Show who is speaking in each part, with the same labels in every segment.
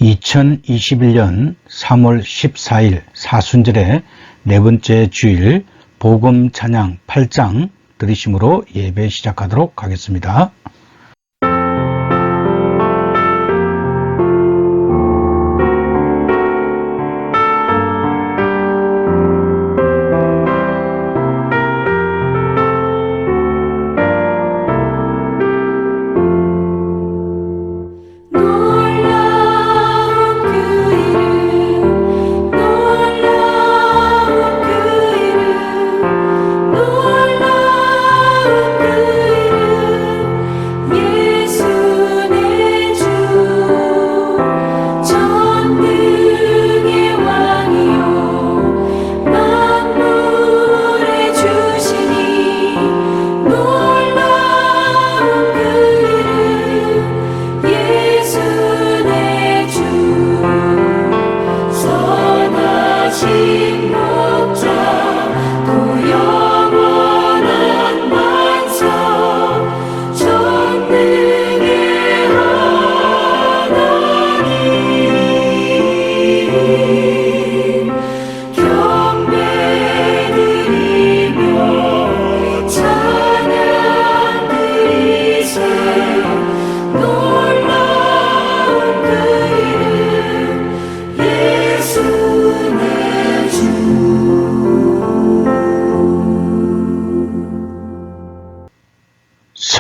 Speaker 1: 2021년 3월 14일 사순절의 네 번째 주일 복음 찬양 8장 들으심으로 예배 시작하도록 하겠습니다.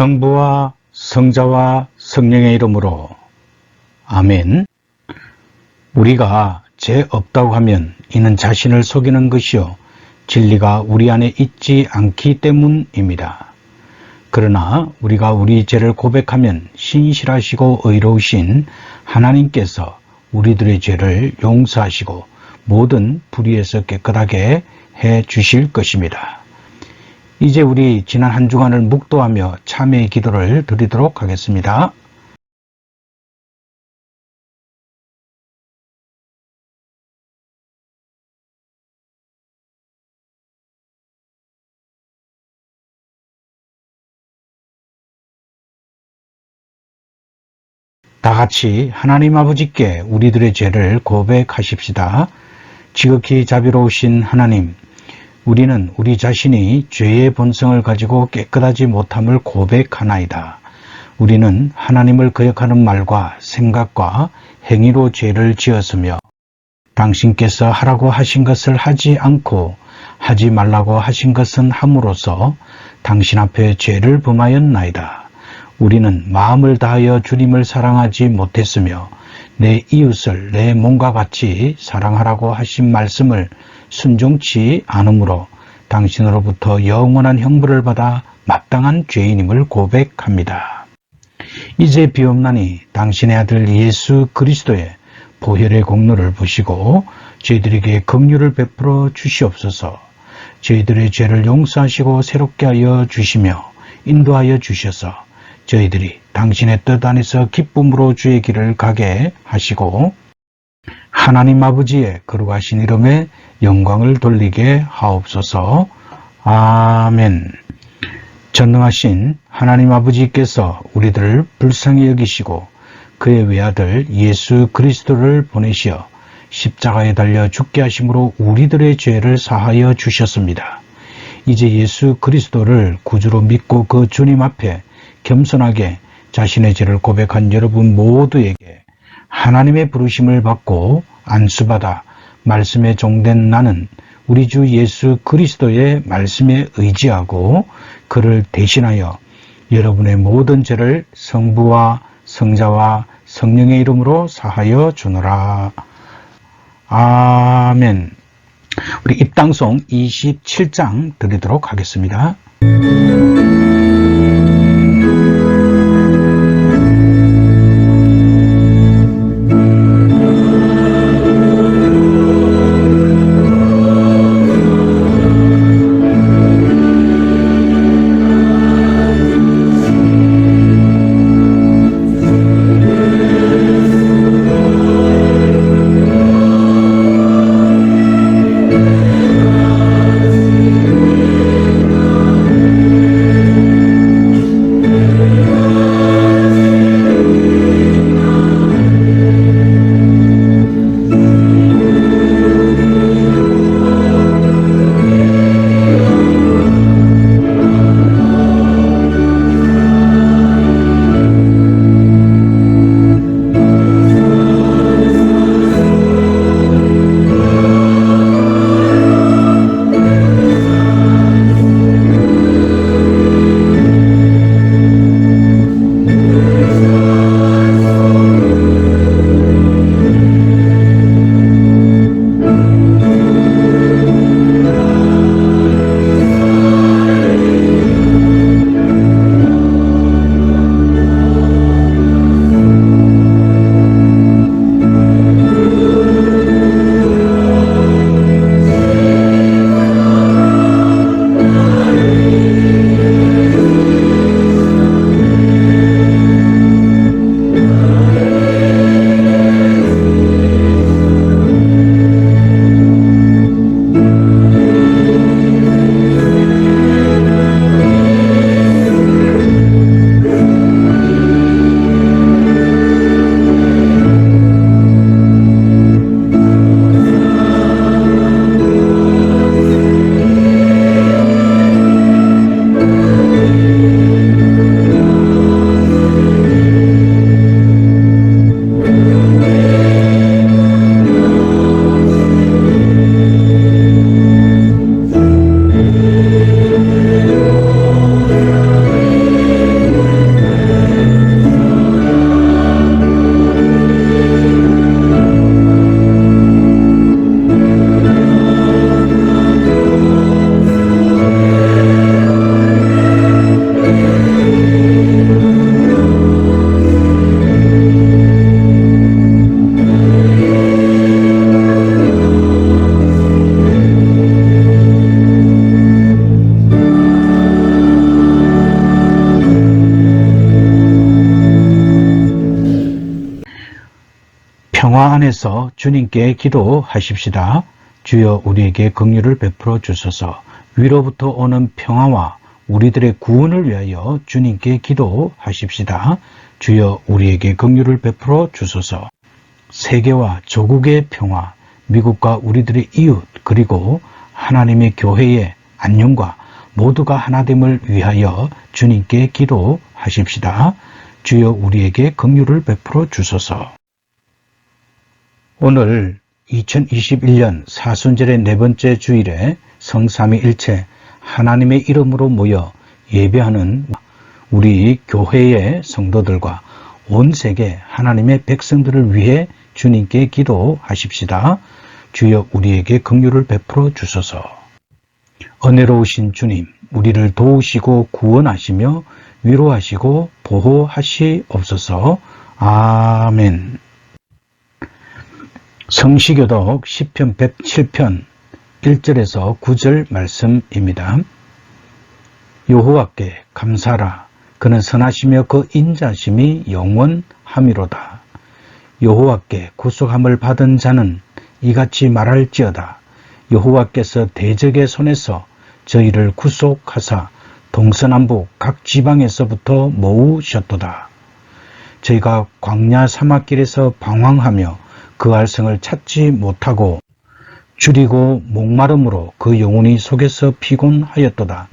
Speaker 1: 성부와 성자와 성령의 이름으로 아멘. 우리가 죄 없다고 하면 이는 자신을 속이는 것이요 진리가 우리 안에 있지 않기 때문입니다. 그러나 우리가 우리 죄를 고백하면 신실하시고 의로우신 하나님께서 우리들의 죄를 용서하시고 모든 불의에서 깨끗하게 해 주실 것입니다. 이제 우리 지난 한 주간을 묵도하며 참회의 기도를 드리도록 하겠습니다. 다 같이 하나님 아버지께 우리들의 죄를 고백하십시다. 지극히 자비로우신 하나님, 우리는 우리 자신이 죄의 본성을 가지고 깨끗하지 못함을 고백하나이다. 우리는 하나님을 거역하는 말과 생각과 행위로 죄를 지었으며 당신께서 하라고 하신 것을 하지 않고 하지 말라고 하신 것은 함으로써 당신 앞에 죄를 범하였나이다. 우리는 마음을 다하여 주님을 사랑하지 못했으며 내 이웃을 내 몸과 같이 사랑하라고 하신 말씀을 순종치 않으므로 당신으로부터 영원한 형벌을 받아 마땅한 죄인임을 고백합니다. 이제 비옵나니 당신의 아들 예수 그리스도의 보혈의 공로를 보시고 저희들에게 긍휼을 베풀어 주시옵소서. 저희들의 죄를 용서하시고 새롭게 하여 주시며 인도하여 주셔서 저희들이 당신의 뜻 안에서 기쁨으로 주의 길을 가게 하시고 하나님 아버지의 거룩하신 이름에 영광을 돌리게 하옵소서. 아멘. 전능하신 하나님 아버지께서 우리들을 불쌍히 여기시고 그의 외아들 예수 그리스도를 보내시어 십자가에 달려 죽게 하심으로 우리들의 죄를 사하여 주셨습니다. 이제 예수 그리스도를 구주로 믿고 그 주님 앞에 겸손하게 자신의 죄를 고백한 여러분 모두에게 하나님의 부르심을 받고 안수받아 말씀에 종된 나는 우리 주 예수 그리스도의 말씀에 의지하고 그를 대신하여 여러분의 모든 죄를 성부와 성자와 성령의 이름으로 사하여 주노라. 아멘. 우리 입당송 27장 드리도록 하겠습니다. 평화 안에서 주님께 기도하십시다. 주여 우리에게 긍휼을 베풀어 주소서. 위로부터 오는 평화와 우리들의 구원을 위하여 주님께 기도하십시다. 주여 우리에게 긍휼을 베풀어 주소서. 세계와 조국의 평화, 미국과 우리들의 이웃, 그리고 하나님의 교회의 안녕과 모두가 하나됨을 위하여 주님께 기도하십시다. 주여 우리에게 긍휼을 베풀어 주소서. 오늘 2021년 사순절의 네 번째 주일에 성삼위일체 하나님의 이름으로 모여 예배하는 우리 교회의 성도들과 온 세계 하나님의 백성들을 위해 주님께 기도하십시다. 주여 우리에게 긍휼을 베풀어 주소서. 은혜로우신 주님, 우리를 도우시고 구원하시며 위로하시고 보호하시옵소서. 아멘. 성시교독 시편 107편 1절에서 9절 말씀입니다. 여호와께 감사하라. 그는 선하시며 그 인자심이 영원함이로다. 여호와께 구속함을 받은 자는 이같이 말할지어다. 여호와께서 대적의 손에서 저희를 구속하사 동서남북 각 지방에서부터 모으셨도다. 저희가 광야 사막길에서 방황하며 그 알성을 찾지 못하고 줄이고 목마름으로 그 영혼이 속에서 피곤하였도다.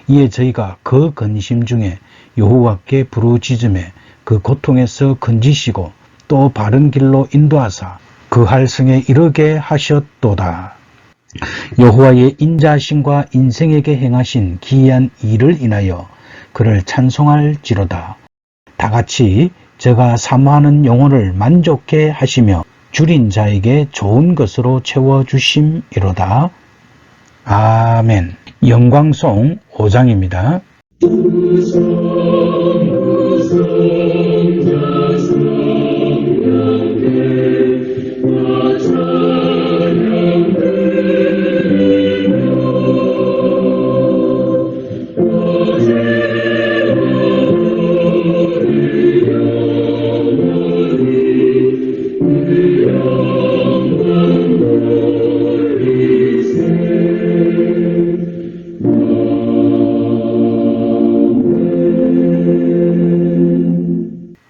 Speaker 1: 이에 저희가 그 근심 중에 여호와께 부르짖음에 그 고통에서 건지시고 또 바른 길로 인도하사 그 할성에 이르게 하셨도다. 여호와의 인자하심과 인생에게 행하신 기이한 일을 인하여 그를 찬송할지로다. 다같이 저가 사모하는 영혼을 만족해 하시며 줄인 자에게 좋은 것으로 채워주심이로다. 아멘. 영광송 5장입니다.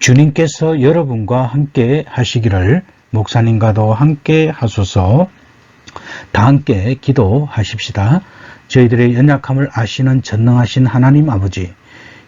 Speaker 1: 주님께서 여러분과 함께 하시기를 목사님과도 함께 하소서. 다 함께 기도하십시다. 저희들의 연약함을 아시는 전능하신 하나님 아버지,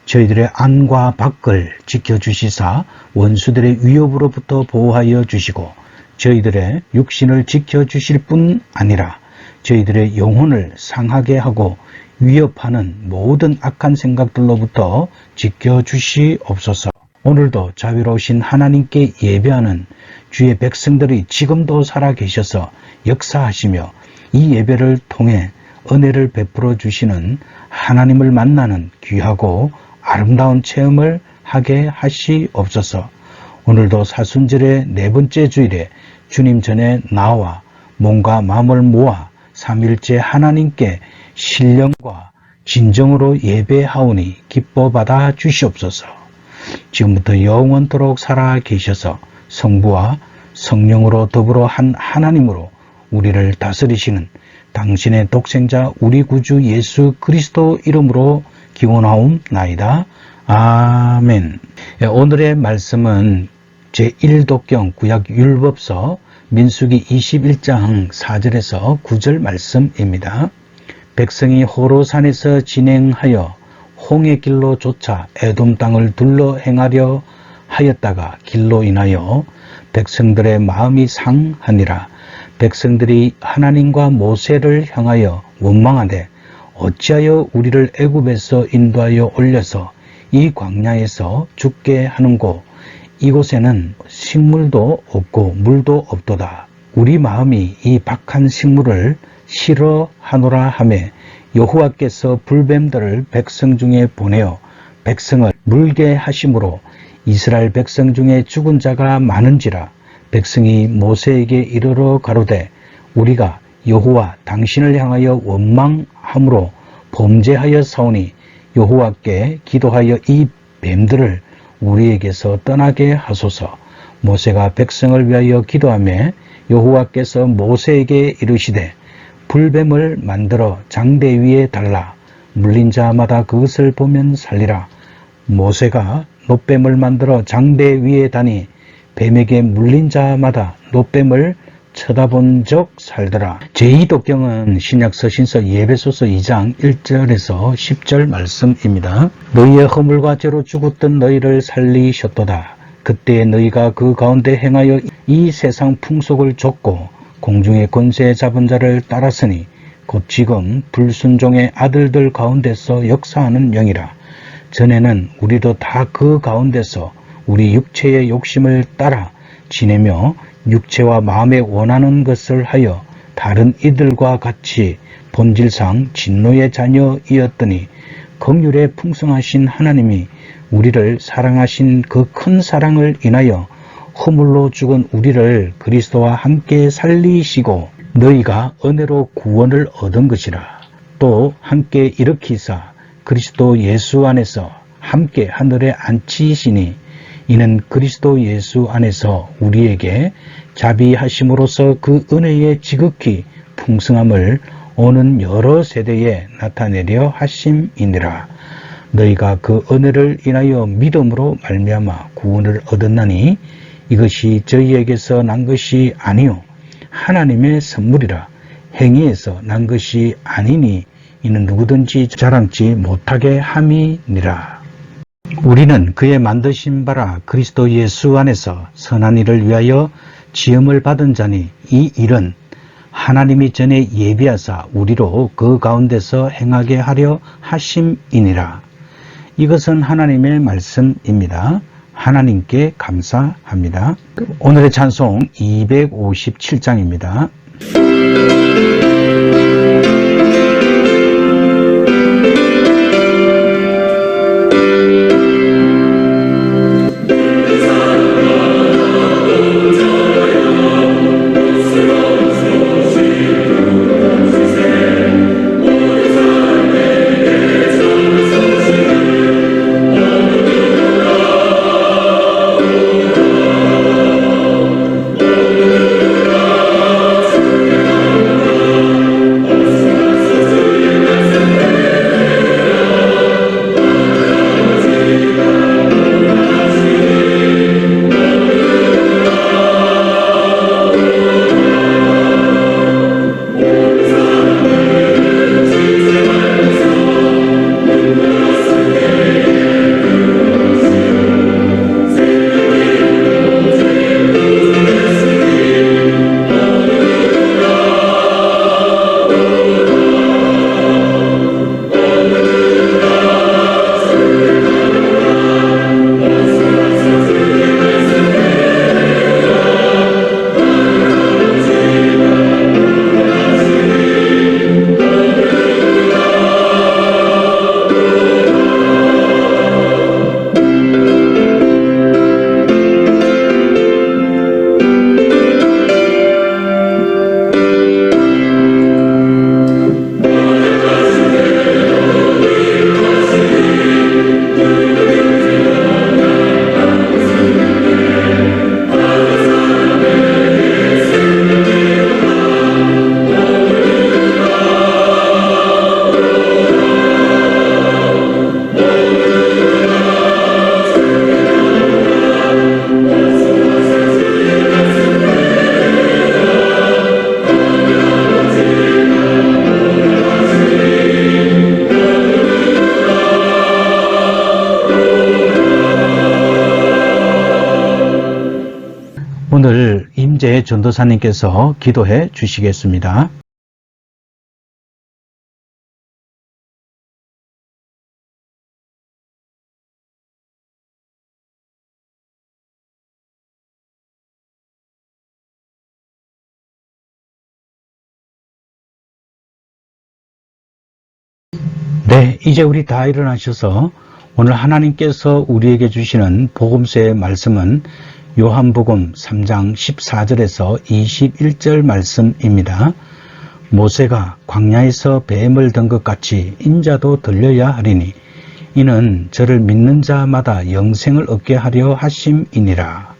Speaker 1: 저희들의 안과 밖을 지켜주시사 원수들의 위협으로부터 보호하여 주시고 저희들의 육신을 지켜주실 뿐 아니라 저희들의 영혼을 상하게 하고 위협하는 모든 악한 생각들로부터 지켜주시옵소서. 오늘도 자비로우신 하나님께 예배하는 주의 백성들이 지금도 살아계셔서 역사하시며 이 예배를 통해 은혜를 베풀어 주시는 하나님을 만나는 귀하고 아름다운 체험을 하게 하시옵소서. 오늘도 사순절의 네 번째 주일에 주님 전에 나와 몸과 마음을 모아 삼일째 하나님께 신령과 진정으로 예배하오니 기뻐 받아 주시옵소서. 지금부터 영원토록 살아 계셔서 성부와 성령으로 더불어 한 하나님으로 우리를 다스리시는 당신의 독생자 우리 구주 예수 그리스도 이름으로 기원하옵나이다. 아멘. 오늘의 말씀은 제1독경 구약율법서 민수기 21장 4절에서 9절 말씀입니다. 백성이 호로산에서 진행하여 홍해 길로 쫓아 에돔 땅을 둘러 행하려 하였다가 길로 인하여 백성들의 마음이 상하니라. 백성들이 하나님과 모세를 향하여 원망하되 어찌하여 우리를 애굽에서 인도하여 올려서 이 광야에서 죽게 하는고 이곳에는 식물도 없고 물도 없도다. 우리 마음이 이 박한 식물을 싫어하노라 하매 여호와께서 불뱀들을 백성 중에 보내어 백성을 물게 하심으로 이스라엘 백성 중에 죽은 자가 많은지라. 백성이 모세에게 이르러 가로되 우리가 여호와 당신을 향하여 원망함으로 범죄하여 사오니 여호와께 기도하여 이 뱀들을 우리에게서 떠나게 하소서. 모세가 백성을 위하여 기도하며 여호와께서 모세에게 이르시되 불뱀을 만들어 장대 위에 달라 물린 자마다 그것을 보면 살리라. 모세가 놋뱀을 만들어 장대 위에 다니 뱀에게 물린 자마다 놋뱀을 쳐다본 적 살더라. 제2독경은 신약서신서 예배소서 2장 1절에서 10절 말씀입니다. 너희의 허물과 죄로 죽었던 너희를 살리셨도다. 그때 너희가 그 가운데 행하여 이 세상 풍속을 좇고 공중의 권세 잡은 자를 따랐으니 곧 지금 불순종의 아들들 가운데서 역사하는 영이라. 전에는 우리도 다 그 가운데서 우리 육체의 욕심을 따라 지내며 육체와 마음에 원하는 것을 하여 다른 이들과 같이 본질상 진노의 자녀이었더니 긍휼에 풍성하신 하나님이 우리를 사랑하신 그 큰 사랑을 인하여 허물로 죽은 우리를 그리스도와 함께 살리시고 너희가 은혜로 구원을 얻은 것이라. 또 함께 일으키사 그리스도 예수 안에서 함께 하늘에 앉히시니 이는 그리스도 예수 안에서 우리에게 자비하심으로써 그 은혜의 지극히 풍성함을 오는 여러 세대에 나타내려 하심이니라. 너희가 그 은혜를 인하여 믿음으로 말미암아 구원을 얻었나니 이것이 저희에게서 난 것이 아니요 하나님의 선물이라. 행위에서 난 것이 아니니 이는 누구든지 자랑치 못하게 함이니라. 우리는 그의 만드신 바라 그리스도 예수 안에서 선한 일을 위하여 지음을 받은 자니 이 일은 하나님이 전에 예비하사 우리로 그 가운데서 행하게 하려 하심이니라. 이것은 하나님의 말씀입니다. 하나님께 감사합니다. 오늘의 찬송 257장입니다. 오늘 임재 전도사님께서 기도해 주시겠습니다. 네, 이제 우리 다 일어나셔서 오늘 하나님께서 우리에게 주시는 복음서의 말씀은 요한복음 3장 14절에서 21절 말씀입니다. 모세가 광야에서 뱀을 든 것 같이 인자도 들려야 하리니 이는 저를 믿는 자마다 영생을 얻게 하려 하심이니라.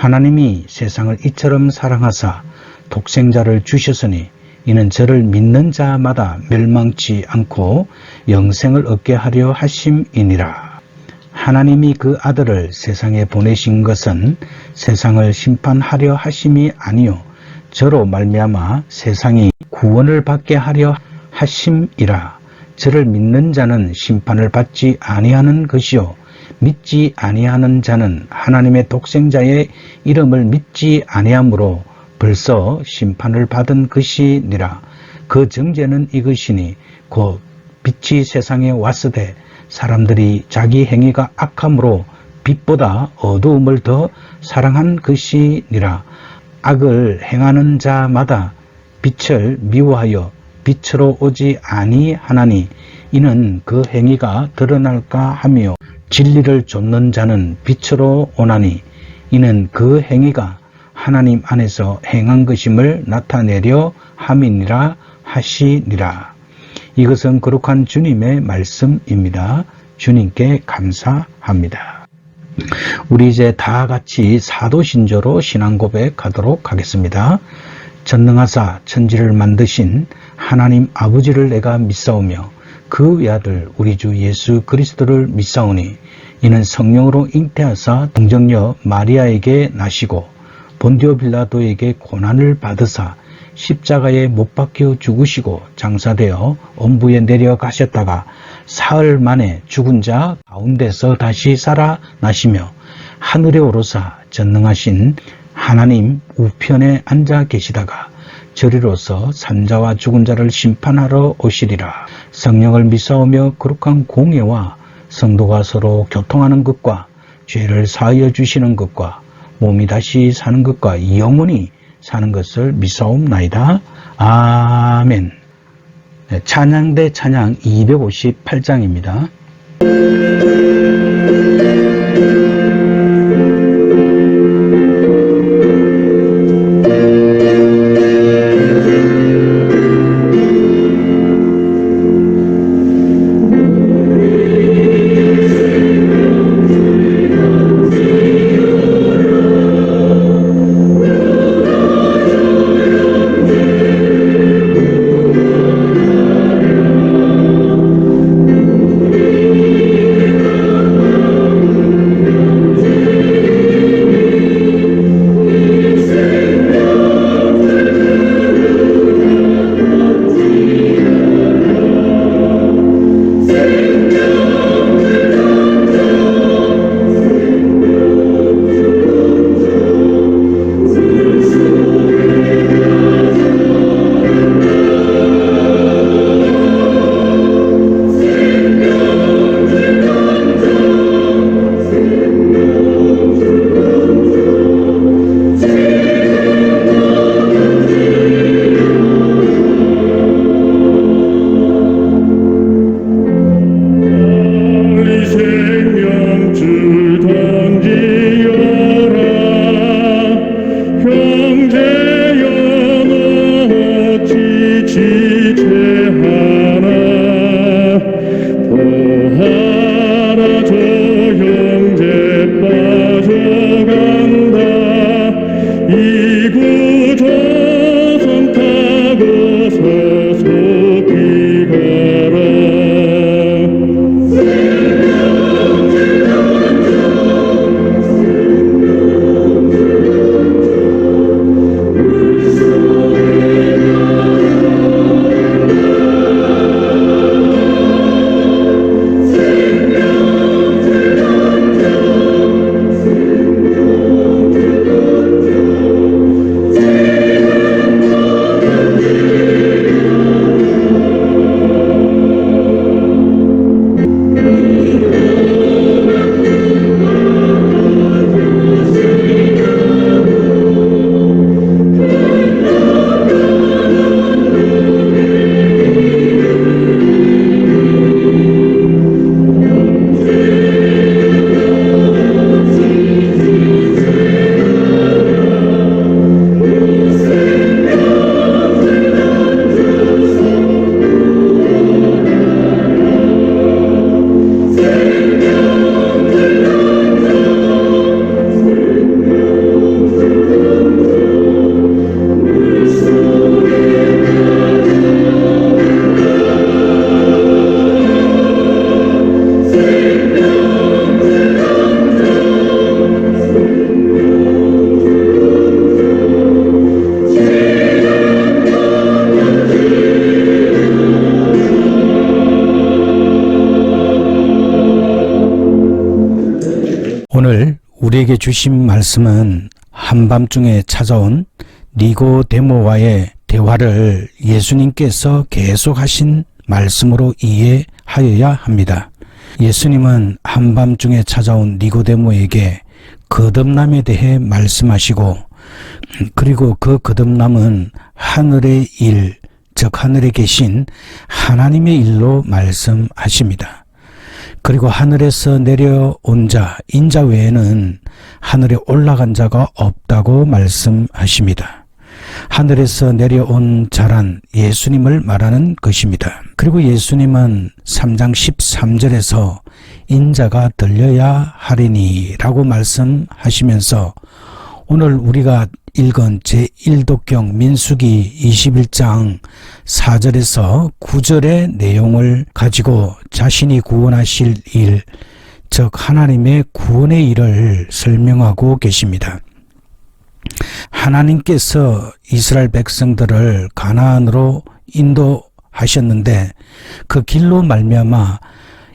Speaker 1: 하나님이 세상을 이처럼 사랑하사 독생자를 주셨으니 이는 저를 믿는 자마다 멸망치 않고 영생을 얻게 하려 하심이니라. 하나님이 그 아들을 세상에 보내신 것은 세상을 심판하려 하심이 아니요 저로 말미암아 세상이 구원을 받게 하려 하심이라. 저를 믿는 자는 심판을 받지 아니하는 것이요 믿지 아니하는 자는 하나님의 독생자의 이름을 믿지 아니하므로 벌써 심판을 받은 것이니라. 그 정죄는 이것이니 곧 빛이 세상에 왔으되 사람들이 자기 행위가 악함으로 빛보다 어두움을 더 사랑한 것이니라. 악을 행하는 자마다 빛을 미워하여 빛으로 오지 아니하나니 이는 그 행위가 드러날까 하며 진리를 좇는 자는 빛으로 오나니 이는 그 행위가 하나님 안에서 행한 것임을 나타내려 함이니라 하시니라. 이것은 거룩한 주님의 말씀입니다. 주님께 감사합니다. 우리 이제 다 같이 사도신조로 신앙 고백하도록 하겠습니다. 전능하사 천지를 만드신 하나님 아버지를 내가 믿사오며 그 외아들 우리 주 예수 그리스도를 믿사오니 이는 성령으로 잉태하사 동정녀 마리아에게 나시고 본디오 빌라도에게 고난을 받으사 십자가에 못 박혀 죽으시고 장사되어 엄부에 내려가셨다가 사흘 만에 죽은 자 가운데서 다시 살아나시며 하늘에 오르사 전능하신 하나님 우편에 앉아 계시다가 저리로서 산자와 죽은 자를 심판하러 오시리라. 성령을 믿사오며 거룩한 공예와 성도가 서로 교통하는 것과 죄를 사하여 주시는 것과 몸이 다시 사는 것과 영원히 사는 것을 믿사옵나이다. 아멘. 찬양대 찬양 258장입니다. 우리에게 주신 말씀은 한밤중에 찾아온 니고데모와의 대화를 예수님께서 계속하신 말씀으로 이해하여야 합니다. 예수님은 한밤중에 찾아온 니고데모에게 거듭남에 대해 말씀하시고, 그리고 그 거듭남은 하늘의 일, 즉 하늘에 계신 하나님의 일로 말씀하십니다. 그리고 하늘에서 내려온 자, 인자 외에는 하늘에 올라간 자가 없다고 말씀하십니다. 하늘에서 내려온 자란 예수님을 말하는 것입니다. 그리고 예수님은 3장 13절에서 인자가 들려야 하리니 라고 말씀하시면서 오늘 우리가 읽은 제1독경 민수기 21장 4절에서 9절의 내용을 가지고 자신이 구원하실 일, 즉 하나님의 구원의 일을 설명하고 계십니다. 하나님께서 이스라엘 백성들을 가나안으로 인도하셨는데 그 길로 말미암아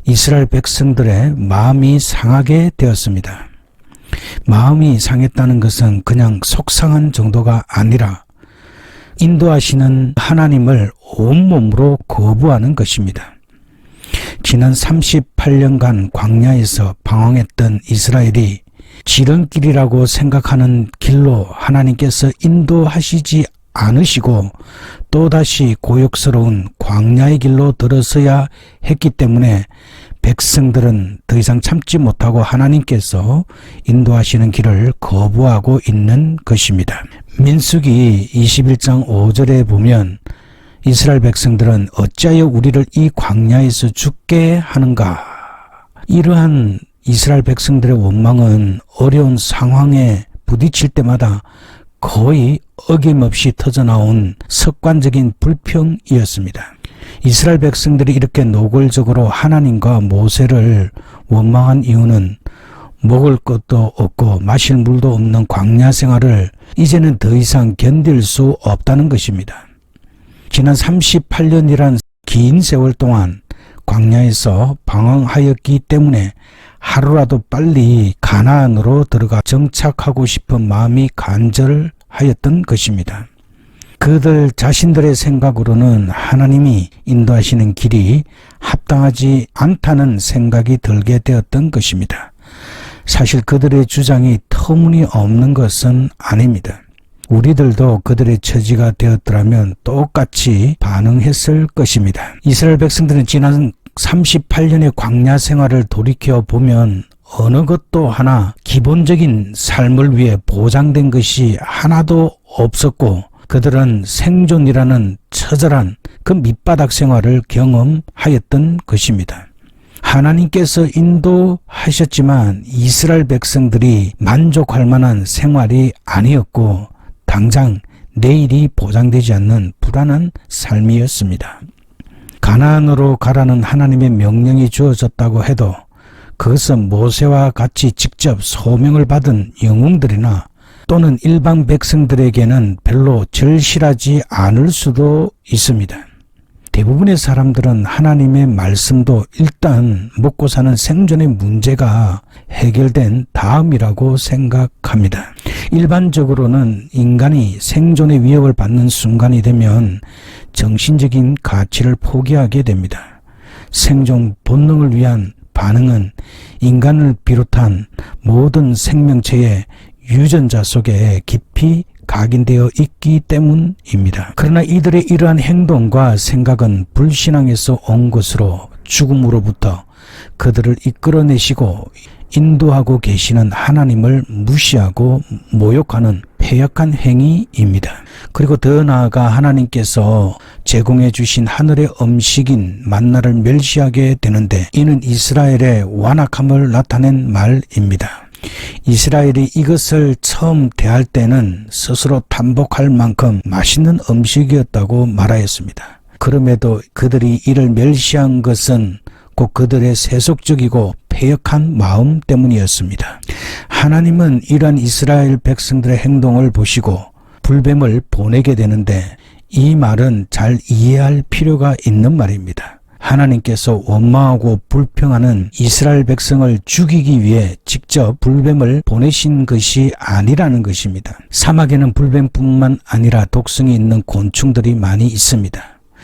Speaker 1: 이스라엘 백성들의 마음이 상하게 되었습니다. 마음이 상했다는 것은 그냥 속상한 정도가 아니라 인도하시는 하나님을 온몸으로 거부하는 것입니다. 지난 38년간 광야에서 방황했던 이스라엘이 지름길이라고 생각하는 길로 하나님께서 인도하시지 않으시고 또다시 고역스러운 광야의 길로 들어서야 했기 때문에 백성들은 더 이상 참지 못하고 하나님께서 인도하시는 길을 거부하고 있는 것입니다. 민수기 21장 5절에 보면 이스라엘 백성들은 어찌하여 우리를 이 광야에서 죽게 하는가? 이러한 이스라엘 백성들의 원망은 어려운 상황에 부딪힐 때마다 거의 어김없이 터져나온 습관적인 불평이었습니다. 이스라엘 백성들이 이렇게 노골적으로 하나님과 모세를 원망한 이유는 먹을 것도 없고 마실 물도 없는 광야 생활을 이제는 더 이상 견딜 수 없다는 것입니다. 지난 38년이란 긴 세월 동안 광야에서 방황하였기 때문에 하루라도 빨리 가나안으로 들어가 정착하고 싶은 마음이 간절하였던 것입니다. 그들 자신들의 생각으로는 하나님이 인도하시는 길이 합당하지 않다는 생각이 들게 되었던 것입니다. 사실 그들의 주장이 터무니없는 것은 아닙니다. 우리들도 그들의 처지가 되었더라면 똑같이 반응했을 것입니다. 이스라엘 백성들은 지난 38년의 광야 생활을 돌이켜 보면 어느 것도 하나 기본적인 삶을 위해 보장된 것이 하나도 없었고 그들은 생존이라는 처절한 그 밑바닥 생활을 경험하였던 것입니다. 하나님께서 인도하셨지만 이스라엘 백성들이 만족할 만한 생활이 아니었고 당장 내일이 보장되지 않는 불안한 삶이었습니다. 가나안으로 가라는 하나님의 명령이 주어졌다고 해도 그것은 모세와 같이 직접 소명을 받은 영웅들이나 또는 일반 백성들에게는 별로 절실하지 않을 수도 있습니다. 대부분의 사람들은 하나님의 말씀도 일단 먹고 사는 생존의 문제가 해결된 다음이라고 생각합니다. 일반적으로는 인간이 생존의 위협을 받는 순간이 되면 정신적인 가치를 포기하게 됩니다. 생존 본능을 위한 반응은 인간을 비롯한 모든 생명체의 유전자 속에 깊이 각인되어 있기 때문입니다. 그러나 이들의 이러한 행동과 생각은 불신앙에서 온 것으로 죽음으로부터 그들을 이끌어내시고 인도하고 계시는 하나님을 무시하고 모욕하는 패역한 행위입니다. 그리고 더 나아가 하나님께서 제공해 주신 하늘의 음식인 만나를 멸시하게 되는데 이는 이스라엘의 완악함을 나타낸 말입니다. 이스라엘이 이것을 처음 대할 때는 스스로 탐복할 만큼 맛있는 음식이었다고 말하였습니다. 그럼에도 그들이 이를 멸시한 것은 곧 그들의 세속적이고 패역한 마음 때문이었습니다. 하나님은 이러한 이스라엘 백성들의 행동을 보시고 불뱀을 보내게 되는데 이 말은 잘 이해할 필요가 있는 말입니다. 하나님께서 원망하고 불평하는 이스라엘 백성을 죽이기 위해 직접 불뱀을 보내신 것이 아니라는 것입니다. 사막에는 불뱀뿐만 아니라 독성이 있는 곤충들이 많이 있습니다.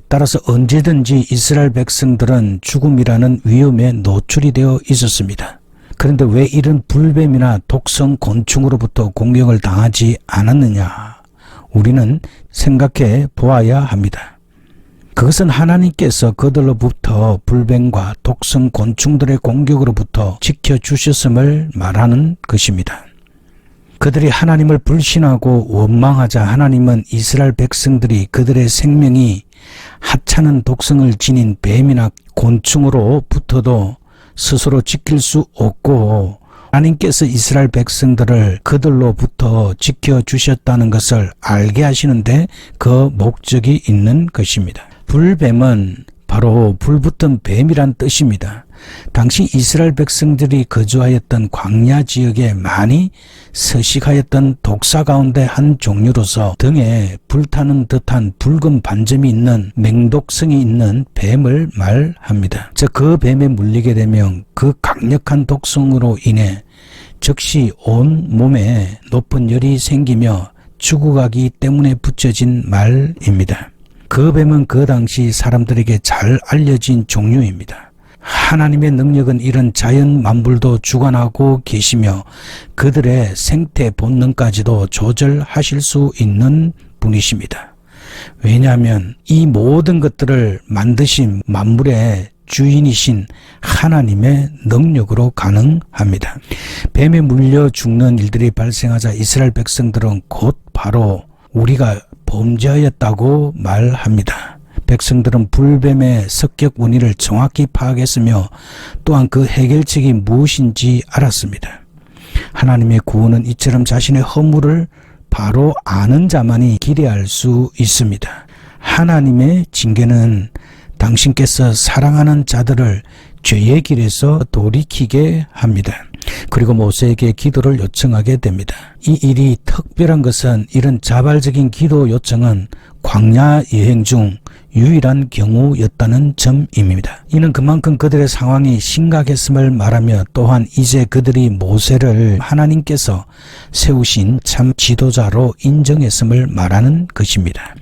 Speaker 1: 따라서 언제든지 이스라엘 백성들은 죽음이라는 위험에 노출이 되어 있었습니다. 그런데 왜 이런 불뱀이나 독성 곤충으로부터 공격을 당하지 않았느냐? 우리는 생각해 보아야 합니다. 그것은 하나님께서 그들로부터 불뱀과 독성 곤충들의 공격으로부터 지켜주셨음을 말하는 것입니다. 그들이 하나님을 불신하고 원망하자 하나님은 이스라엘 백성들이 그들의 생명이 하찮은 독성을 지닌 뱀이나 곤충으로부터도 스스로 지킬 수 없고 하나님께서 이스라엘 백성들을 그들로부터 지켜주셨다는 것을 알게 하시는데 그 목적이 있는 것입니다. 불뱀은 바로 불붙은 뱀이란 뜻입니다. 당시 이스라엘 백성들이 거주하였던 광야 지역에 많이 서식하였던 독사 가운데 한 종류로서 등에 불타는 듯한 붉은 반점이 있는 맹독성이 있는 뱀을 말합니다. 즉 그 뱀에 물리게 되면 그 강력한 독성으로 인해 즉시 온 몸에 높은 열이 생기며 죽어가기 때문에 붙여진 말입니다. 그 뱀은 그 당시 사람들에게 잘 알려진 종류입니다. 하나님의 능력은 이런 자연 만물도 주관하고 계시며 그들의 생태 본능까지도 조절하실 수 있는 분이십니다. 왜냐하면 이 모든 것들을 만드신 만물의 주인이신 하나님의 능력으로 가능합니다. 뱀에 물려 죽는 일들이 발생하자 이스라엘 백성들은 곧 바로 우리가 범죄하였다고 말합니다. 백성들은 불뱀의 습격 원인을 정확히 파악했으며 또한 그 해결책이 무엇인지 알았습니다. 하나님의 구원은 이처럼 자신의 허물을 바로 아는 자만이 기대할 수 있습니다. 하나님의 징계는 당신께서 사랑하는 자들을 죄의 길에서 돌이키게 합니다. 그리고 모세에게 기도를 요청하게 됩니다. 이 일이 특별한 것은 이런 자발적인 기도 요청은 광야 여행 중 유일한 경우였다는 점입니다. 이는 그만큼 그들의 상황이 심각했음을 말하며 또한 이제 그들이 모세를 하나님께서 세우신 참 지도자로 인정했음을 말하는 것입니다.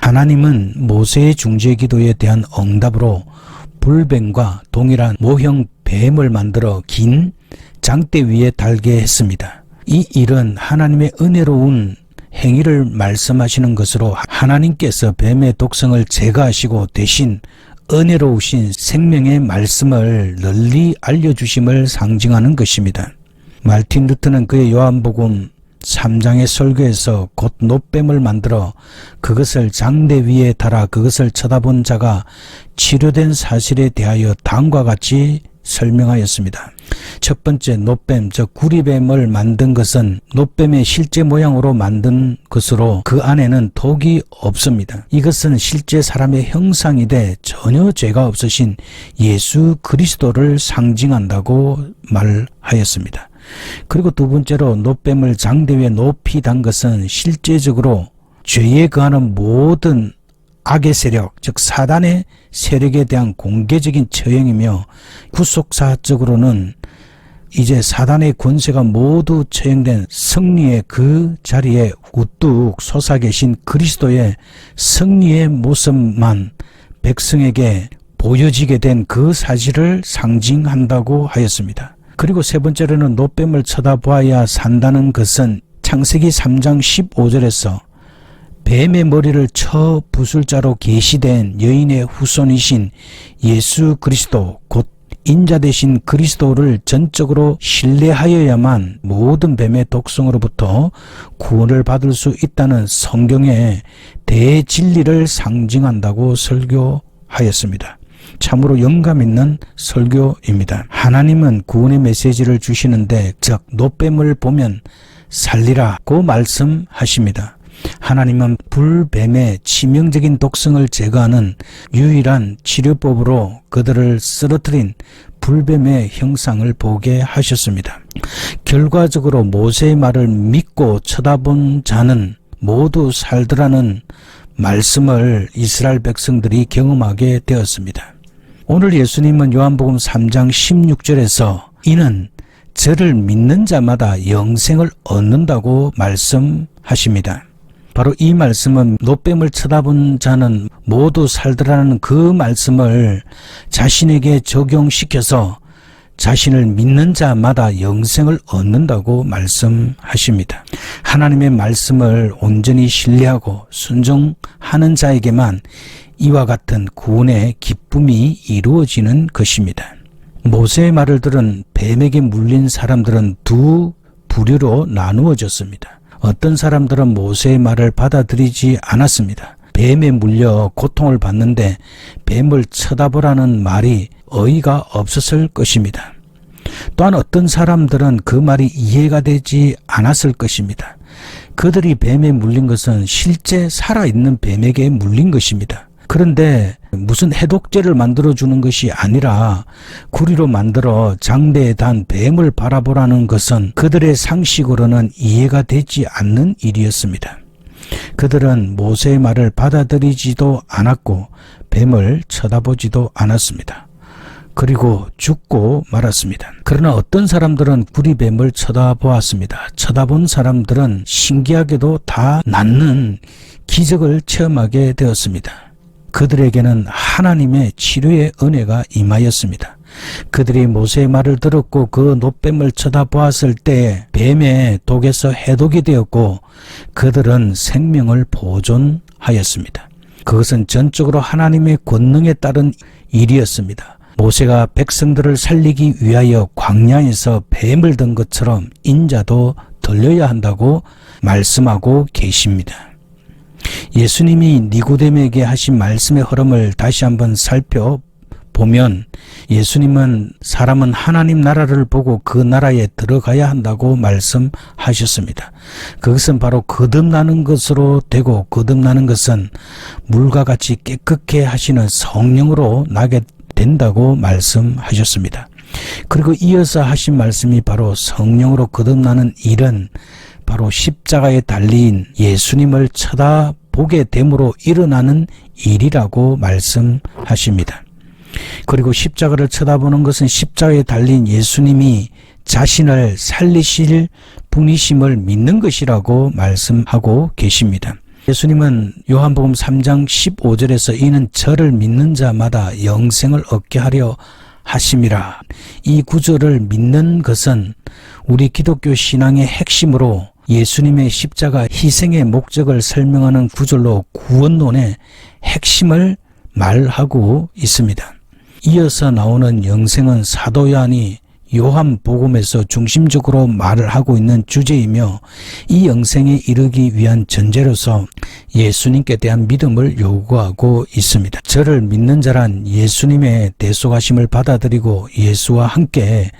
Speaker 1: 하나님은 모세의 중재 기도에 대한 응답으로 불뱀과 동일한 모형 뱀을 만들어 긴 장대 위에 달게 했습니다. 이 일은 하나님의 은혜로운 행위를 말씀하시는 것으로 하나님께서 뱀의 독성을 제거하시고 대신 은혜로우신 생명의 말씀을 널리 알려주심을 상징하는 것입니다. 말틴 루터는 그의 요한복음 3장의 설교에서 곧 놋뱀을 만들어 그것을 장대 위에 달아 그것을 쳐다본 자가 치료된 사실에 대하여 다음과 같이 설명하였습니다. 첫 번째, 놋뱀, 즉 구리뱀을 만든 것은 놋뱀의 실제 모양으로 만든 것으로 그 안에는 독이 없습니다. 이것은 실제 사람의 형상이되 전혀 죄가 없으신 예수 그리스도를 상징한다고 말하였습니다. 그리고 두 번째로 놋뱀을 장대 위에 높이 단 것은 실제적으로 죄에 거하는 모든 악의 세력, 즉 사단의 세력에 대한 공개적인 처형이며 구속사적으로는 이제 사단의 권세가 모두 처형된 승리의 그 자리에 우뚝 솟아 계신 그리스도의 승리의 모습만 백성에게 보여지게 된 그 사실을 상징한다고 하였습니다. 그리고 세 번째로는 놋뱀을 쳐다보아야 산다는 것은 창세기 3장 15절에서 뱀의 머리를 쳐 부술 자로 계시된 여인의 후손이신 예수 그리스도 곧 인자 되신 그리스도를 전적으로 신뢰하여야만 모든 뱀의 독성으로부터 구원을 받을 수 있다는 성경의 대진리를 상징한다고 설교하였습니다. 참으로 영감 있는 설교입니다. 하나님은 구원의 메시지를 주시는데 즉 놋뱀을 보면 살리라고 말씀하십니다. 하나님은 불뱀의 치명적인 독성을 제거하는 유일한 치료법으로 그들을 쓰러뜨린 불뱀의 형상을 보게 하셨습니다. 결과적으로 모세의 말을 믿고 쳐다본 자는 모두 살더라는 말씀을 이스라엘 백성들이 경험하게 되었습니다. 오늘 예수님은 요한복음 3장 16절에서 이는 저를 믿는 자마다 영생을 얻는다고 말씀하십니다. 바로 이 말씀은 노뱀을 쳐다본 자는 모두 살더라는 그 말씀을 자신에게 적용시켜서 자신을 믿는 자마다 영생을 얻는다고 말씀하십니다. 하나님의 말씀을 온전히 신뢰하고 순종하는 자에게만 이와 같은 구원의 기쁨이 이루어지는 것입니다. 모세의 말을 들은 뱀에게 물린 사람들은 두 부류로 나누어졌습니다. 어떤 사람들은 모세의 말을 받아들이지 않았습니다. 뱀에 물려 고통을 받는데 뱀을 쳐다보라는 말이 어이가 없었을 것입니다. 또한 어떤 사람들은 그 말이 이해가 되지 않았을 것입니다. 그들이 뱀에 물린 것은 실제 살아있는 뱀에게 물린 것입니다. 그런데 무슨 해독제를 만들어주는 것이 아니라 구리로 만들어 장대에 단 뱀을 바라보라는 것은 그들의 상식으로는 이해가 되지 않는 일이었습니다. 그들은 모세의 말을 받아들이지도 않았고 뱀을 쳐다보지도 않았습니다. 그리고 죽고 말았습니다. 그러나 어떤 사람들은 구리뱀을 쳐다보았습니다. 쳐다본 사람들은 신기하게도 다 낫는 기적을 체험하게 되었습니다. 그들에게는 하나님의 치료의 은혜가 임하였습니다. 그들이 모세의 말을 들었고 그 노뱀을 쳐다보았을 때 뱀의 독에서 해독이 되었고 그들은 생명을 보존하였습니다. 그것은 전적으로 하나님의 권능에 따른 일이었습니다. 모세가 백성들을 살리기 위하여 광야에서 뱀을 든 것처럼 인자도 들려야 한다고 말씀하고 계십니다. 예수님이 니고데모에게 하신 말씀의 흐름을 다시 한번 살펴보면 예수님은 사람은 하나님 나라를 보고 그 나라에 들어가야 한다고 말씀하셨습니다. 그것은 바로 거듭나는 것으로 되고 거듭나는 것은 물과 같이 깨끗게 하시는 성령으로 나게 된다고 말씀하셨습니다. 그리고 이어서 하신 말씀이 바로 성령으로 거듭나는 일은 바로 십자가에 달린 예수님을 쳐다보게 됨으로 일어나는 일이라고 말씀하십니다. 그리고 십자가를 쳐다보는 것은 십자가에 달린 예수님이 자신을 살리실 분이심을 믿는 것이라고 말씀하고 계십니다. 예수님은 요한복음 3장 15절에서 이는 저를 믿는 자마다 영생을 얻게 하려 하심이라. 이 구절을 믿는 것은 우리 기독교 신앙의 핵심으로 예수님의 십자가 희생의 목적을 설명하는 구절로 구원론의 핵심을 말하고 있습니다. 이어서 나오는 영생은 사도 요한이 요한복음에서 중심적으로 말을 하고 있는 주제이며 이 영생에 이르기 위한 전제로서 예수님께 대한 믿음을 요구하고 있습니다. 저를 믿는 자란 예수님의 대속하심을 받아들이고 예수와 함께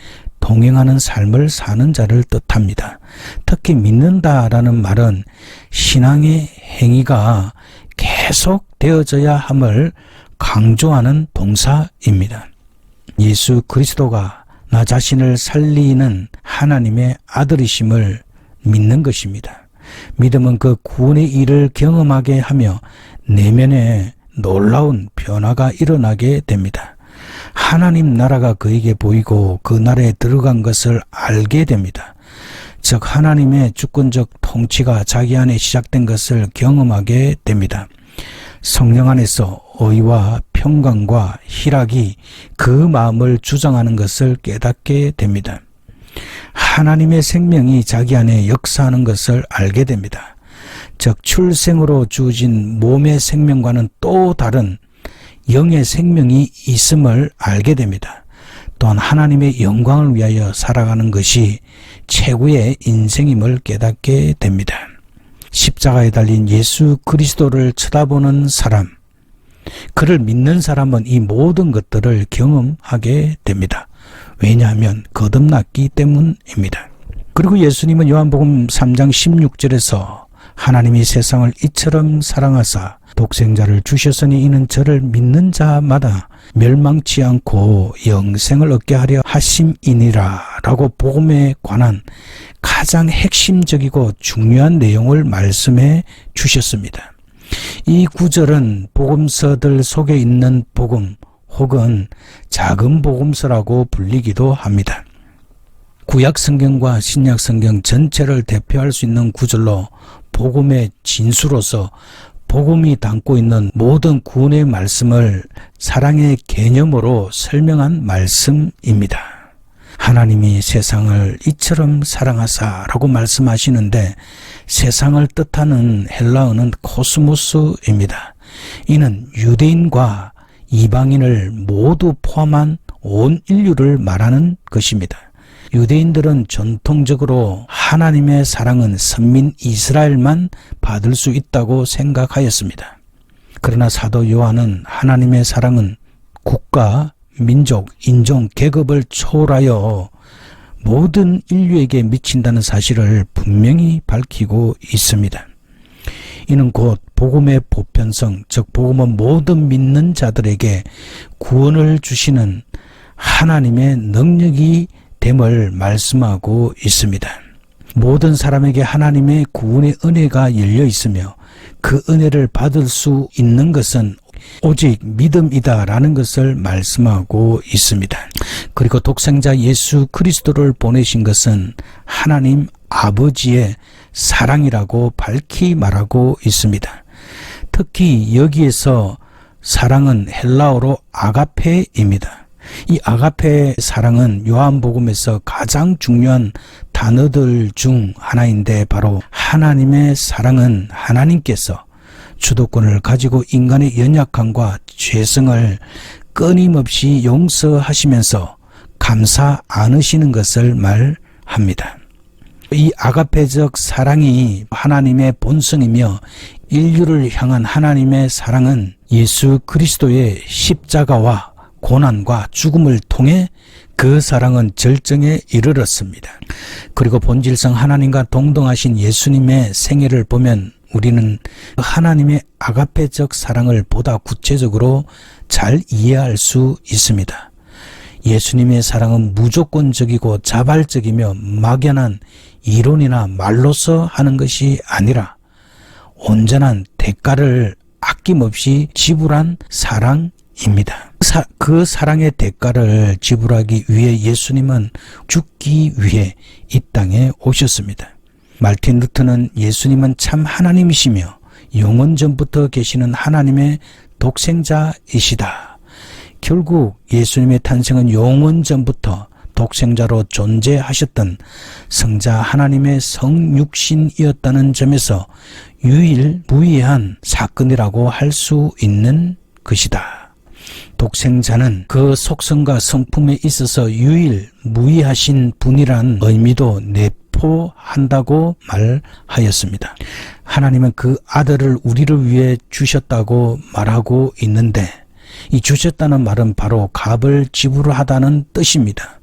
Speaker 1: 동행하는 삶을 사는 자를 뜻합니다. 특히 믿는다라는 말은 신앙의 행위가 계속 되어져야 함을 강조하는 동사입니다. 예수 그리스도가 나 자신을 살리는 하나님의 아들이심을 믿는 것입니다. 믿음은 그 구원의 일을 경험하게 하며 내면에 놀라운 변화가 일어나게 됩니다. 하나님 나라가 그에게 보이고 그 나라에 들어간 것을 알게 됩니다. 즉 하나님의 주권적 통치가 자기 안에 시작된 것을 경험하게 됩니다. 성령 안에서 의와 평강과 희락이 그 마음을 주장하는 것을 깨닫게 됩니다. 하나님의 생명이 자기 안에 역사하는 것을 알게 됩니다. 즉 출생으로 주어진 몸의 생명과는 또 다른 영의 생명이 있음을 알게 됩니다. 또한 하나님의 영광을 위하여 살아가는 것이 최고의 인생임을 깨닫게 됩니다. 십자가에 달린 예수 그리스도를 쳐다보는 사람, 그를 믿는 사람은 이 모든 것들을 경험하게 됩니다. 왜냐하면 거듭났기 때문입니다. 그리고 예수님은 요한복음 3장 16절에서 하나님이 세상을 이처럼 사랑하사 독생자를 주셨으니 이는 저를 믿는 자마다 멸망치 않고 영생을 얻게 하려 하심이니라 라고 복음에 관한 가장 핵심적이고 중요한 내용을 말씀해 주셨습니다. 이 구절은 복음서들 속에 있는 복음 혹은 작은 복음서라고 불리기도 합니다. 구약 성경과 신약 성경 전체를 대표할 수 있는 구절로 복음의 진수로서 복음이 담고 있는 모든 구원의 말씀을 사랑의 개념으로 설명한 말씀입니다. 하나님이 세상을 이처럼 사랑하사라고 말씀하시는데 세상을 뜻하는 헬라어는 코스모스입니다. 이는 유대인과 이방인을 모두 포함한 온 인류를 말하는 것입니다. 유대인들은 전통적으로 하나님의 사랑은 선민 이스라엘만 받을 수 있다고 생각하였습니다. 그러나 사도 요한은 하나님의 사랑은 국가, 민족, 인종, 계급을 초월하여 모든 인류에게 미친다는 사실을 분명히 밝히고 있습니다. 이는 곧 복음의 보편성, 즉 복음은 모든 믿는 자들에게 구원을 주시는 하나님의 능력이 됨을 말씀하고 있습니다. 모든 사람에게 하나님의 구원의 은혜가 열려 있으며 그 은혜를 받을 수 있는 것은 오직 믿음이다라는 것을 말씀하고 있습니다. 그리고 독생자 예수 그리스도를 보내신 것은 하나님 아버지의 사랑이라고 밝히 말하고 있습니다. 특히 여기에서 사랑은 헬라어로 아가페입니다. 이 아가페 사랑은 요한복음에서 가장 중요한 단어들 중 하나인데 바로 하나님의 사랑은 하나님께서 주도권을 가지고 인간의 연약함과 죄성을 끊임없이 용서하시면서 감사 않으시는 것을 말합니다. 이 아가페적 사랑이 하나님의 본성이며 인류를 향한 하나님의 사랑은 예수 그리스도의 십자가와 고난과 죽음을 통해 그 사랑은 절정에 이르렀습니다. 그리고 본질상 하나님과 동등하신 예수님의 생애를 보면 우리는 하나님의 아가페적 사랑을 보다 구체적으로 잘 이해할 수 있습니다. 예수님의 사랑은 무조건적이고 자발적이며 막연한 이론이나 말로서 하는 것이 아니라 온전한 대가를 아낌없이 지불한 사랑입니다. 그 사랑의 대가를 지불하기 위해 예수님은 죽기 위해 이 땅에 오셨습니다. 말틴 루터는 예수님은 참 하나님이시며 영원 전부터 계시는 하나님의 독생자이시다. 결국 예수님의 탄생은 영원 전부터 독생자로 존재하셨던 성자 하나님의 성육신이었다는 점에서 유일무이한 사건이라고 할 수 있는 것이다. 독생자는 그 속성과 성품에 있어서 유일무이하신 분이란 의미도 내포한다고 말하였습니다. 하나님은 그 아들을 우리를 위해 주셨다고 말하고 있는데 이 주셨다는 말은 바로 값을 지불하다는 뜻입니다.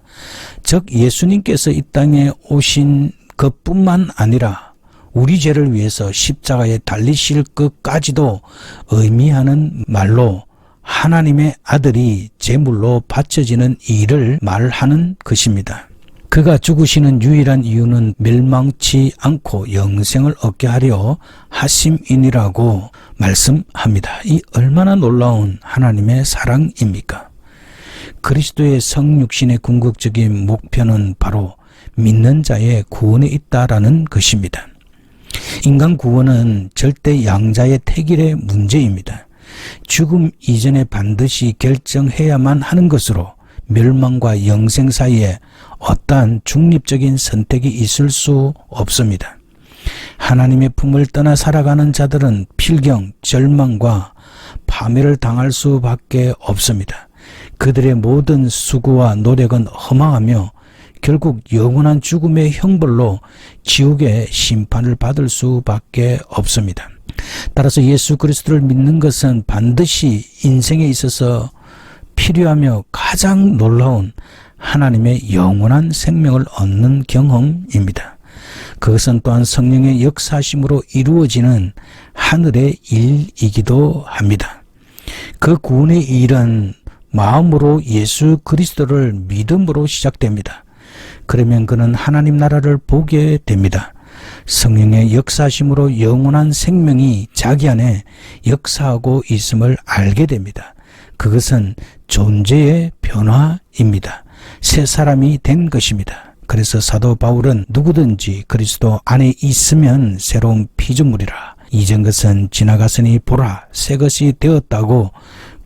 Speaker 1: 즉 예수님께서 이 땅에 오신 것뿐만 아니라 우리 죄를 위해서 십자가에 달리실 것까지도 의미하는 말로 하나님의 아들이 제물로 바쳐지는 일을 말하는 것입니다. 그가 죽으시는 유일한 이유는 멸망치 않고 영생을 얻게 하려 하심이니라고 말씀합니다. 이 얼마나 놀라운 하나님의 사랑입니까? 그리스도의 성육신의 궁극적인 목표는 바로 믿는 자의 구원에 있다라는 것입니다. 인간 구원은 절대 양자의 택일의 문제입니다. 죽음 이전에 반드시 결정해야만 하는 것으로 멸망과 영생 사이에 어떠한 중립적인 선택이 있을 수 없습니다. 하나님의 품을 떠나 살아가는 자들은 필경, 절망과 파멸을 당할 수밖에 없습니다. 그들의 모든 수고와 노력은 허망하며 결국 영원한 죽음의 형벌로 지옥의 심판을 받을 수밖에 없습니다. 따라서 예수 그리스도를 믿는 것은 반드시 인생에 있어서 필요하며 가장 놀라운 하나님의 영원한 생명을 얻는 경험입니다. 그것은 또한 성령의 역사심으로 이루어지는 하늘의 일이기도 합니다. 그 구원의 일은 마음으로 예수 그리스도를 믿음으로 시작됩니다. 그러면 그는 하나님 나라를 보게 됩니다. 성령의 역사심으로 영원한 생명이 자기 안에 역사하고 있음을 알게 됩니다. 그것은 존재의 변화입니다. 새 사람이 된 것입니다. 그래서 사도 바울은 누구든지 그리스도 안에 있으면 새로운 피조물이라. 이전 것은 지나갔으니 보라 새 것이 되었다고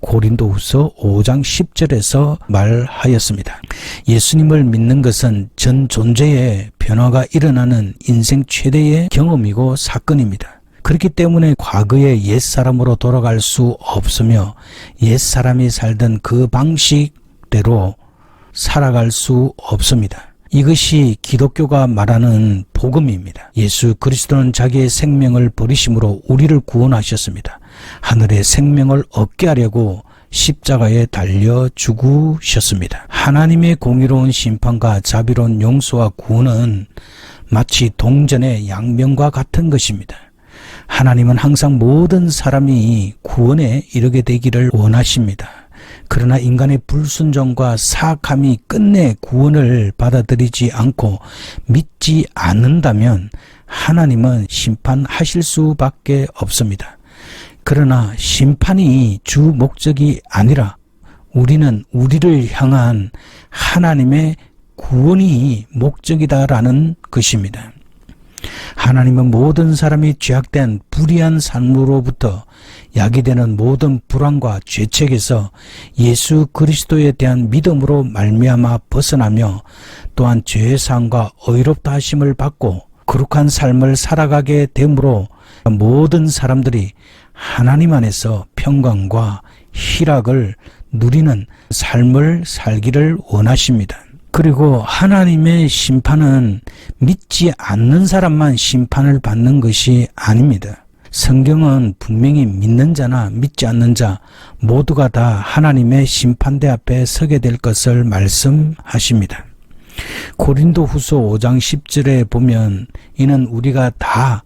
Speaker 1: 고린도후서 5장 10절에서 말하였습니다. 예수님을 믿는 것은 전 존재의 변화가 일어나는 인생 최대의 경험이고 사건입니다. 그렇기 때문에 과거의 옛사람으로 돌아갈 수 없으며 옛사람이 살던 그 방식대로 살아갈 수 없습니다. 이것이 기독교가 말하는 복음입니다. 예수 그리스도는 자기의 생명을 버리심으로 우리를 구원하셨습니다. 하늘의 생명을 얻게 하려고 십자가에 달려 죽으셨습니다. 하나님의 공의로운 심판과 자비로운 용서와 구원은 마치 동전의 양면과 같은 것입니다. 하나님은 항상 모든 사람이 구원에 이르게 되기를 원하십니다. 그러나 인간의 불순종과 사악함이 끝내 구원을 받아들이지 않고 믿지 않는다면 하나님은 심판하실 수밖에 없습니다. 그러나 심판이 주 목적이 아니라 우리는 우리를 향한 하나님의 구원이 목적이다라는 것입니다. 하나님은 모든 사람이 죄악된 불의한 삶으로부터 야기되는 모든 불안과 죄책에서 예수 그리스도에 대한 믿음으로 말미암아 벗어나며 또한 죄의 사함과 의롭다 하심을 받고 거룩한 삶을 살아가게 되므로 모든 사람들이 하나님 안에서 평강과 희락을 누리는 삶을 살기를 원하십니다. 그리고 하나님의 심판은 믿지 않는 사람만 심판을 받는 것이 아닙니다. 성경은 분명히 믿는 자나 믿지 않는 자 모두가 다 하나님의 심판대 앞에 서게 될 것을 말씀하십니다. 고린도후서 5장 10절에 보면 이는 우리가 다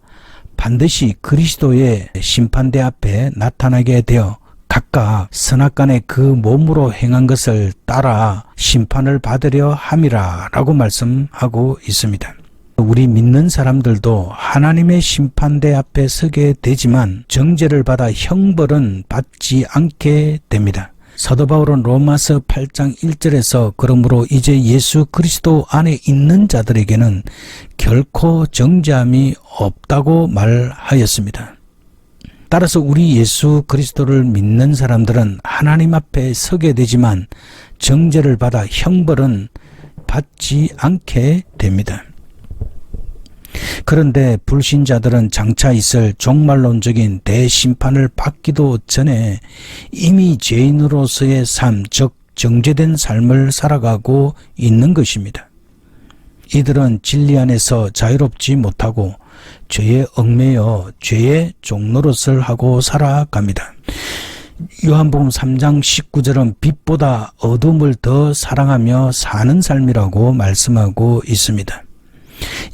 Speaker 1: 반드시 그리스도의 심판대 앞에 나타나게 되어 각각 선악간에 그 몸으로 행한 것을 따라 심판을 받으려 함이라 라고 말씀하고 있습니다. 우리 믿는 사람들도 하나님의 심판대 앞에 서게 되지만 정죄를 받아 형벌은 받지 않게 됩니다. 사도 바울은 로마서 8장 1절에서 그러므로 이제 예수 그리스도 안에 있는 자들에게는 결코 정죄함이 없다고 말하였습니다. 따라서 우리 예수 그리스도를 믿는 사람들은 하나님 앞에 서게 되지만 정죄를 받아 형벌은 받지 않게 됩니다. 그런데 불신자들은 장차 있을 종말론적인 대심판을 받기도 전에 이미 죄인으로서의 삶, 즉 정죄된 삶을 살아가고 있는 것입니다. 이들은 진리 안에서 자유롭지 못하고 죄에 얽매여 죄의 종노릇을 하고 살아갑니다. 요한복음 3장 19절은 빛보다 어둠을 더 사랑하며 사는 삶이라고 말씀하고 있습니다.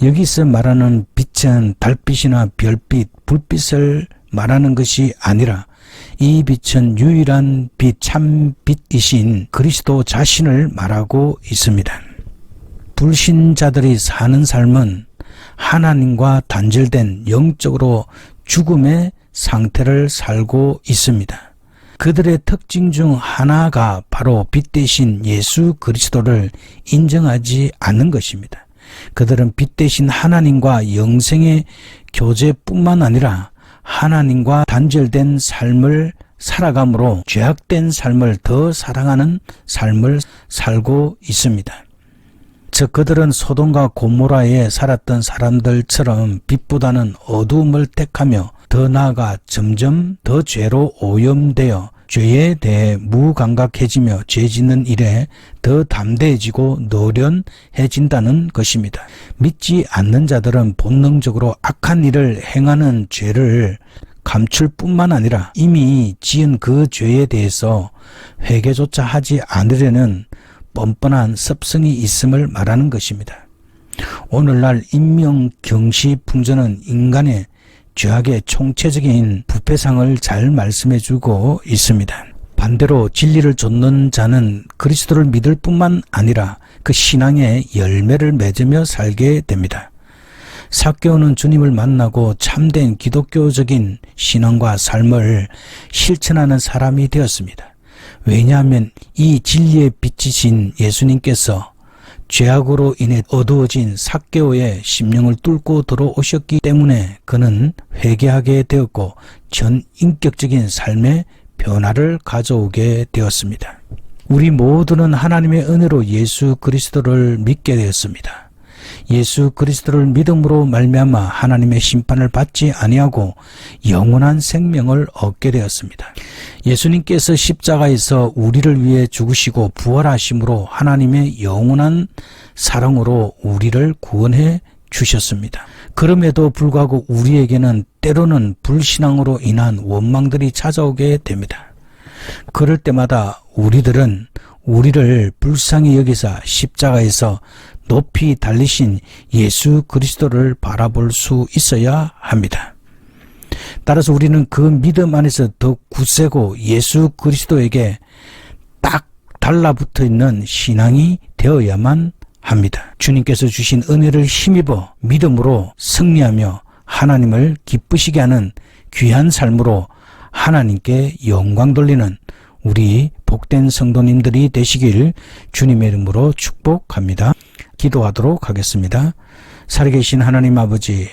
Speaker 1: 여기서 말하는 빛은 달빛이나 별빛, 불빛을 말하는 것이 아니라 이 빛은 유일한 빛, 참빛이신 그리스도 자신을 말하고 있습니다. 불신자들이 사는 삶은 하나님과 단절된 영적으로 죽음의 상태를 살고 있습니다. 그들의 특징 중 하나가 바로 빛 대신 예수 그리스도를 인정하지 않는 것입니다. 그들은 빛 대신 하나님과 영생의 교제뿐만 아니라 하나님과 단절된 삶을 살아감으로 죄악된 삶을 더 사랑하는 삶을 살고 있습니다. 즉 그들은 소돔과 고모라에 살았던 사람들처럼 빛보다는 어두움을 택하며 더 나아가 점점 더 죄로 오염되어 죄에 대해 무감각해지며 죄 짓는 일에 더 담대해지고 노련해진다는 것입니다. 믿지 않는 자들은 본능적으로 악한 일을 행하는 죄를 감출 뿐만 아니라 이미 지은 그 죄에 대해서 회개조차 하지 않으려는 뻔뻔한 습성이 있음을 말하는 것입니다. 오늘날 인명경시풍전은 인간의 죄악의 총체적인 부패상을 잘 말씀해주고 있습니다. 반대로 진리를 좇는 자는 그리스도를 믿을 뿐만 아니라 그 신앙의 열매를 맺으며 살게 됩니다. 삭개오는 주님을 만나고 참된 기독교적인 신앙과 삶을 실천하는 사람이 되었습니다. 왜냐하면 이 진리의 빛이신 예수님께서 죄악으로 인해 어두워진 삭개오의 심령을 뚫고 들어오셨기 때문에 그는 회개하게 되었고 전인격적인 삶의 변화를 가져오게 되었습니다. 우리 모두는 하나님의 은혜로 예수 그리스도를 믿게 되었습니다. 예수 그리스도를 믿음으로 말미암아 하나님의 심판을 받지 아니하고 영원한 생명을 얻게 되었습니다. 예수님께서 십자가에서 우리를 위해 죽으시고 부활하심으로 하나님의 영원한 사랑으로 우리를 구원해 주셨습니다. 그럼에도 불구하고 우리에게는 때로는 불신앙으로 인한 원망들이 찾아오게 됩니다. 그럴 때마다 우리들은 우리를 불쌍히 여기사 십자가에서 높이 달리신 예수 그리스도를 바라볼 수 있어야 합니다. 따라서 우리는 그 믿음 안에서 더 굳세고 예수 그리스도에게 딱 달라붙어 있는 신앙이 되어야만 합니다. 주님께서 주신 은혜를 힘입어 믿음으로 승리하며 하나님을 기쁘시게 하는 귀한 삶으로 하나님께 영광 돌리는 우리 복된 성도님들이 되시길 주님의 이름으로 축복합니다. 기도하도록 하겠습니다. 살아계신 하나님 아버지,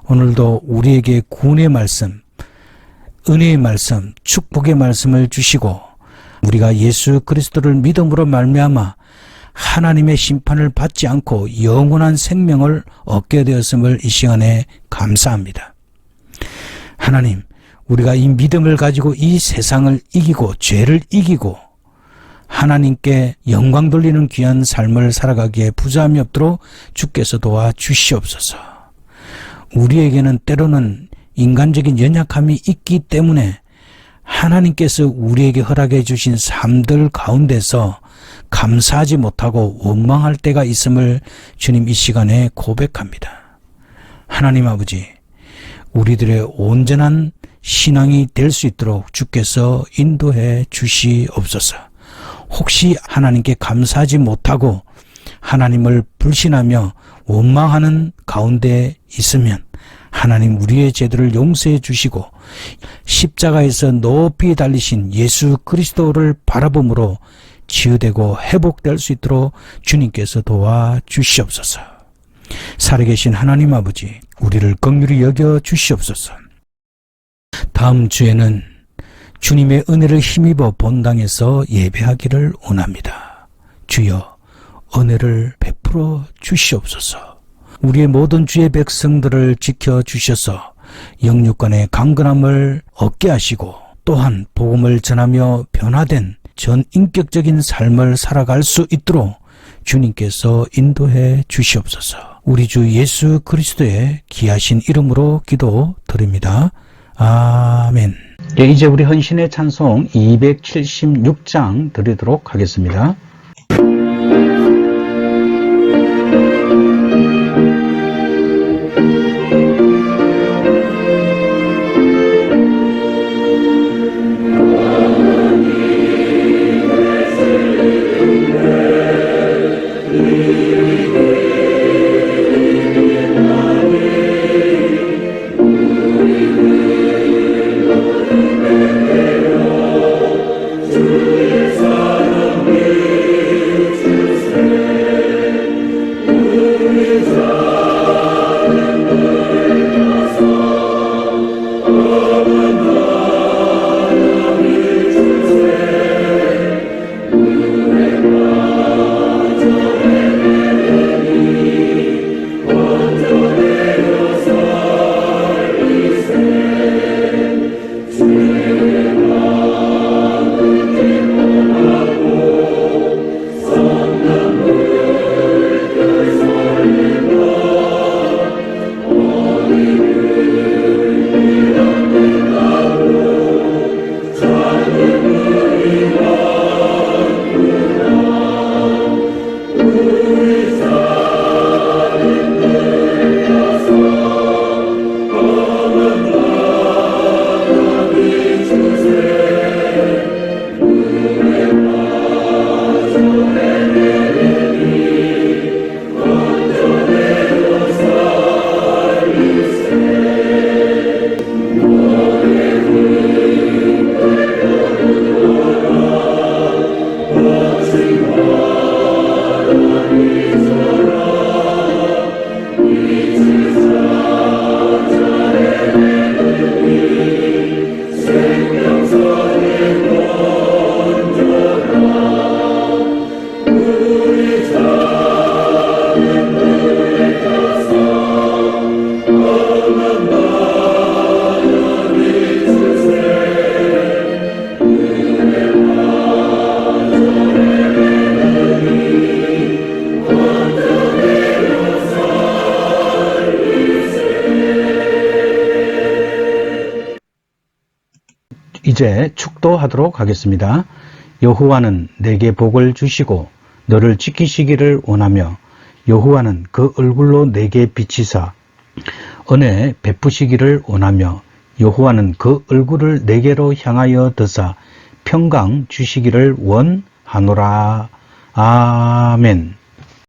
Speaker 1: 오늘도 우리에게 구원의 말씀, 은혜의 말씀, 축복의 말씀을 주시고 우리가 예수 그리스도를 믿음으로 말미암아 하나님의 심판을 받지 않고 영원한 생명을 얻게 되었음을 이 시간에 감사합니다. 하나님, 우리가 이 믿음을 가지고 이 세상을 이기고 죄를 이기고 하나님께 영광 돌리는 귀한 삶을 살아가기에 부자함이 없도록 주께서 도와 주시옵소서. 우리에게는 때로는 인간적인 연약함이 있기 때문에 하나님께서 우리에게 허락해 주신 삶들 가운데서 감사하지 못하고 원망할 때가 있음을 주님 이 시간에 고백합니다. 하나님 아버지, 우리들의 온전한 신앙이 될 수 있도록 주께서 인도해 주시옵소서. 혹시 하나님께 감사하지 못하고 하나님을 불신하며 원망하는 가운데 있으면 하나님 우리의 죄들을 용서해 주시고 십자가에서 높이 달리신 예수 그리스도를 바라봄으로 치유되고 회복될 수 있도록 주님께서 도와주시옵소서. 살아계신 하나님 아버지, 우리를 긍휼히 여겨 주시옵소서. 다음 주에는 주님의 은혜를 힘입어 본당에서 예배하기를 원합니다. 주여, 은혜를 베풀어 주시옵소서. 우리의 모든 주의 백성들을 지켜주셔서 영육간의 강건함을 얻게 하시고 또한 복음을 전하며 변화된 전인격적인 삶을 살아갈 수 있도록 주님께서 인도해 주시옵소서. 우리 주 예수 그리스도의 귀하신 이름으로 기도드립니다. 아멘. 예, 이제 우리 헌신의 찬송 276장 드리도록 하겠습니다.
Speaker 2: 주의 사랑
Speaker 1: 이제 축도하도록 하겠습니다. 여호와는 내게 복을 주시고 너를 지키시기를 원하며 여호와는 그 얼굴로 내게 비치사 은혜 베푸시기를 원하며 여호와는 그 얼굴을 내게로 향하여 드사 평강 주시기를 원하노라. 아멘.